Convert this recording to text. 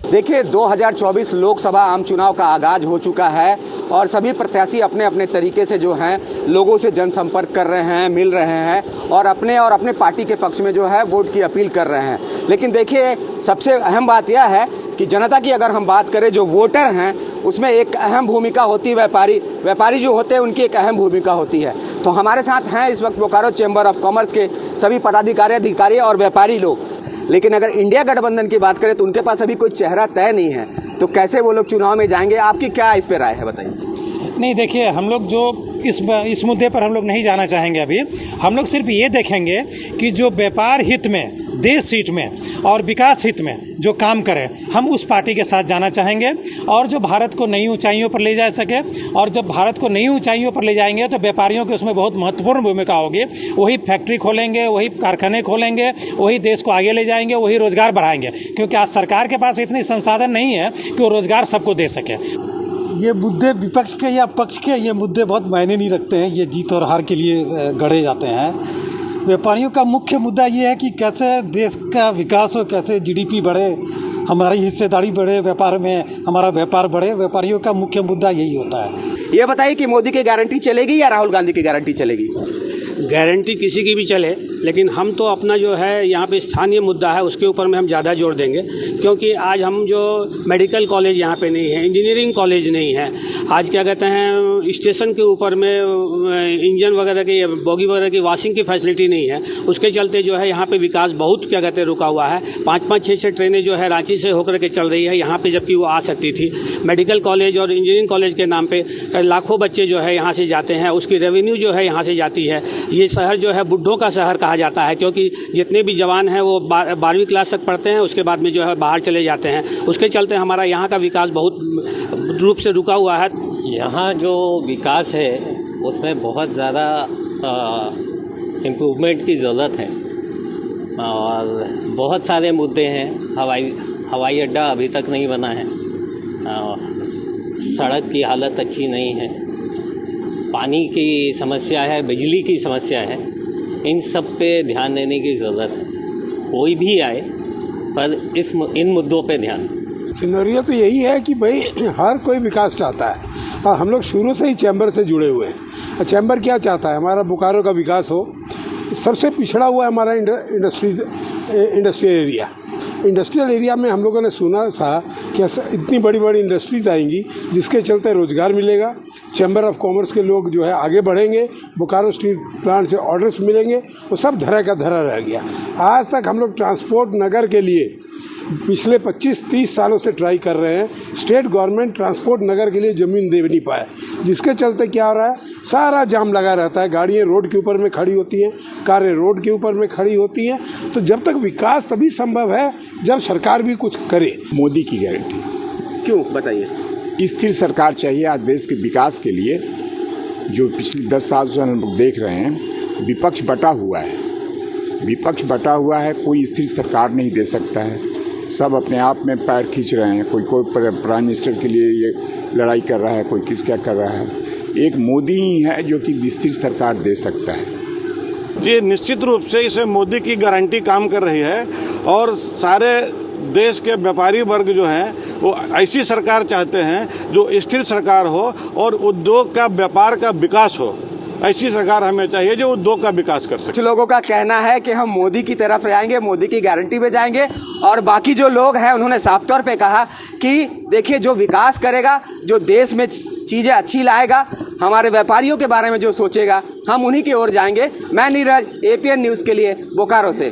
देखिए 2024 लोकसभा आम चुनाव का आगाज हो चुका है और सभी प्रत्याशी अपने अपने तरीके से जो हैं लोगों से जनसंपर्क कर रहे हैं, मिल रहे हैं और अपने पार्टी के पक्ष में जो है वोट की अपील कर रहे हैं। लेकिन देखिए सबसे अहम बात यह है कि जनता की अगर हम बात करें, जो वोटर हैं उसमें एक अहम भूमिका होती है, व्यापारी जो होते हैं उनकी एक अहम भूमिका होती है। तो हमारे साथ हैं इस वक्त बोकारो चैम्बर ऑफ कॉमर्स के सभी पदाधिकारी, अधिकारी और व्यापारी लोग। लेकिन अगर इंडिया गठबंधन की बात करें तो उनके पास अभी कोई चेहरा तय नहीं है, तो कैसे वो लोग चुनाव में जाएंगे? आपकी क्या इस पर राय है, बताइए। नहीं, देखिए हम लोग जो इस मुद्दे पर हम लोग नहीं जाना चाहेंगे। अभी हम लोग सिर्फ ये देखेंगे कि जो व्यापार हित में, देश हित में और विकास हित में जो काम करे, हम उस पार्टी के साथ जाना चाहेंगे और जो भारत को नई ऊंचाइयों पर ले जा सके। और जब भारत को नई ऊंचाइयों पर ले जाएंगे तो व्यापारियों की उसमें बहुत महत्वपूर्ण भूमिका होगी। वही फैक्ट्री खोलेंगे, वही कारखाने खोलेंगे, वही देश को आगे ले जाएंगे, वही रोज़गार बढ़ाएंगे। क्योंकि आज सरकार के पास इतनी संसाधन नहीं है कि वो रोज़गार सबको दे सके। ये मुद्दे विपक्ष के या पक्ष के, ये मुद्दे बहुत मायने नहीं रखते हैं। ये जीत और हार के लिए गढ़े जाते हैं। व्यापारियों का मुख्य मुद्दा ये है कि कैसे देश का विकास हो, कैसे जीडीपी बढ़े, हमारी हिस्सेदारी बढ़े, व्यापार में हमारा व्यापार बढ़े। व्यापारियों का मुख्य मुद्दा यही होता है। ये बताइए कि मोदी की गारंटी चलेगी या राहुल गांधी की गारंटी चलेगी? गारंटी किसी की भी चले, लेकिन हम तो अपना जो है यहाँ पे स्थानीय मुद्दा है उसके ऊपर में हम ज़्यादा जोर देंगे। क्योंकि आज हम जो मेडिकल कॉलेज यहाँ पे नहीं है, इंजीनियरिंग कॉलेज नहीं है, आज क्या कहते हैं स्टेशन के ऊपर में इंजन वगैरह की, बोगी वगैरह की वॉशिंग की फैसिलिटी नहीं है। उसके चलते जो है यहाँ पे विकास बहुत क्या कहते हैं रुका हुआ है। 5-5, 6-6 ट्रेनें जो है रांची से होकर के चल रही है यहाँ पे, जबकि वो आ सकती थी। मेडिकल कॉलेज और इंजीनियरिंग कॉलेज के नाम पे लाखों बच्चे जो है यहाँ से जाते हैं, उसकी रेवेन्यू जो है यहाँ से जाती है। ये शहर जो है बुढ़ों का शहर कहा जाता है, क्योंकि जितने भी जवान हैं वो 12वीं क्लास तक पढ़ते हैं, उसके बाद में जो है बाहर चले जाते हैं। उसके चलते हमारा यहाँ का विकास बहुत रूप से रुका हुआ है। यहाँ जो विकास है उसमें बहुत ज़्यादा इम्प्रूवमेंट की ज़रूरत है और बहुत सारे मुद्दे हैं। हवाई अड्डा अभी तक नहीं बना है, सड़क की हालत अच्छी नहीं है, पानी की समस्या है, बिजली की समस्या है। इन सब पे ध्यान देने की ज़रूरत है। कोई भी आए पर इन मुद्दों पे ध्यान। सिनेरियो तो यही है कि भाई हर कोई विकास चाहता है और हम लोग शुरू से ही चैम्बर से जुड़े हुए हैं। चैम्बर क्या चाहता है? हमारा बोकारो का विकास हो। सबसे पिछड़ा हुआ है हमारा इंडस्ट्रियल एरिया में हम लोगों ने सुना था कि इतनी बड़ी बड़ी इंडस्ट्रीज़ आएंगी जिसके चलते रोज़गार मिलेगा। चैम्बर ऑफ कॉमर्स के लोग जो है आगे बढ़ेंगे, बोकारो स्टील प्लांट से ऑर्डर्स मिलेंगे। वो सब धरा का धरा रह गया। आज तक हम लोग ट्रांसपोर्ट नगर के लिए पिछले 25-30 सालों से ट्राई कर रहे हैं। स्टेट गवर्नमेंट ट्रांसपोर्ट नगर के लिए ज़मीन दे नहीं पाए, जिसके चलते क्या हो रहा है, सारा जाम लगा रहता है। गाड़ियाँ रोड के ऊपर में खड़ी होती हैं, कारें रोड के ऊपर में खड़ी होती हैं। तो जब तक विकास तभी संभव है जब सरकार भी कुछ करे। मोदी की गारंटी क्यों, बताइए। स्थिर सरकार चाहिए आज देश के विकास के लिए। जो पिछले 10 साल से हम लोग देख रहे हैं, विपक्ष बटा हुआ है, कोई स्थिर सरकार नहीं दे सकता है। सब अपने आप में पैर खींच रहे हैं। कोई प्राइम मिनिस्टर के लिए ये लड़ाई कर रहा है, कोई किस क्या कर रहा है। एक मोदी ही है जो कि स्थिर सरकार दे सकता है। जी, निश्चित रूप से इसमें मोदी की गारंटी काम कर रही है और सारे देश के व्यापारी वर्ग जो हैं वो ऐसी सरकार चाहते हैं जो स्थिर सरकार हो और उद्योग का, व्यापार का विकास हो। ऐसी सरकार हमें चाहिए जो उद्योग का विकास कर सके। कुछ लोगों का कहना है कि हम मोदी की तरफ जाएंगे, मोदी की गारंटी पे जाएंगे। और बाकी जो लोग हैं उन्होंने साफ तौर पे कहा कि देखिए जो विकास करेगा, जो देश में चीज़ें अच्छी लाएगा, हमारे व्यापारियों के बारे में जो सोचेगा, हम उन्हीं की ओर जाएंगे। मैं नीरज, APN न्यूज़ के लिए बोकारो से।